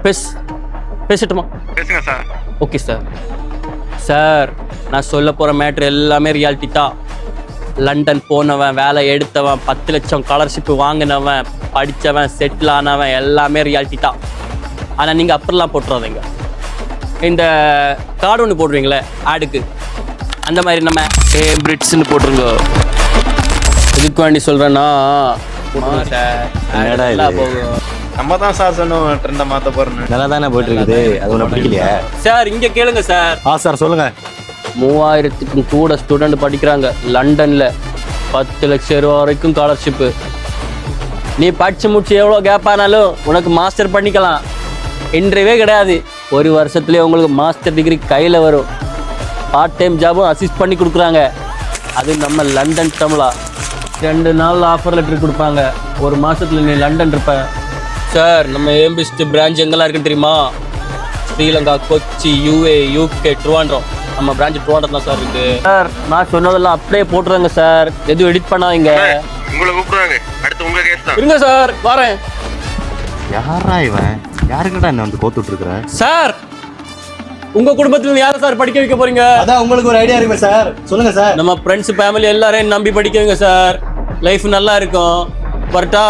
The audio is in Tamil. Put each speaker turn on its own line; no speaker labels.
பேசட்டுமா?
பேசுங்க சார்.
Okay sir. சார், நான் சொல்ல போகிற மேட்ரு எல்லாமே ரியாலிட்டி தான். லண்டன் போனவன், வேலை எடுத்தவன், 10 லட்சம் ஸ்காலர்ஷிப் வாங்கினவன், படித்தவன், செட்டில் ஆனவன் எல்லாமே ரியாலிட்டி தான். ஆனால் நீங்கள் அப்படிலாம் போட்டுறாதீங்க. இந்த கார்டு ஒன்று போடுவீங்களே ஆடுக்கு, அந்த மாதிரி நம்ம பிரிட்ஸ்ன்னு போட்டுருங்க. இதுக்கு வேண்டி சொல்கிறேன்னா போகும்.
நம்ம தான் சார் சொன்னோம் ட்ரெண்டை மாற்ற போகிறோன்னு.
நல்லா தானே போயிட்டு இருக்குது, அது ஒன்றும் பிடிக்கலையா
சார்? இங்கே கேளுங்க சார்.
சார் சொல்லுங்க.
3000க்கும் கூட ஸ்டூடெண்ட் படிக்கிறாங்க லண்டனில். 10 லட்சம் ரூபா வரைக்கும் ஸ்காலர்ஷிப்பு. நீ படித்து முடிச்சு எவ்வளோ கேப் ஆனாலும் உனக்கு மாஸ்டர் பண்ணிக்கலாம். இன்றையவே கிடையாது, 1 வருஷத்துலேயே உங்களுக்கு மாஸ்டர் டிகிரி கையில் வரும். பார்ட் டைம் ஜாபும் அசிஸ்ட் பண்ணி கொடுக்குறாங்க. அது நம்ம லண்டன் தமிழா. 2 நாள் ஆஃபர் லெட்டர் கொடுப்பாங்க. 1 மாதத்தில் நீ லண்டன் இருப்ப. சார், நம்ம ஏம்பிஸ்ட் பிரான்ச் எங்கெல்லாம் இருக்குன்னு தெரியுமா? Sri Lanka, Kochi, UA, UK, Trivandrum. நம்ம பிரான்ச் ட்ரிவாண்ட்ரம் தான் சார் இருக்கு. சார், நான் சொன்னதெல்லாம் அப்படியே போட்டுருங்க சார், எதுவும் எடிட் பண்ணாதீங்க.
உங்களை கூப்பிடுறாங்க, அடுத்து உங்க கேஸ் தான்.
இருங்க சார், வரேன்.
யாரா இவன்? யாருக்கிட்ட என்ன வந்து கோத்துட்டு இருக்கிற?
சார், உங்க குடும்பத்துல யாரை சார் படிக்க வைக்க போறீங்க?
அதான் உங்களுக்கு ஒரு ஐடியா இருக்கு சார், சொல்லுங்க சார்.
நம்ம ஃப்ரெண்ட்ஸ் ஃபேமிலி எல்லாரையும் நம்பி படிக்க வைங்க சார். லைஃப் நல்லா இருக்கும். வரட்டா?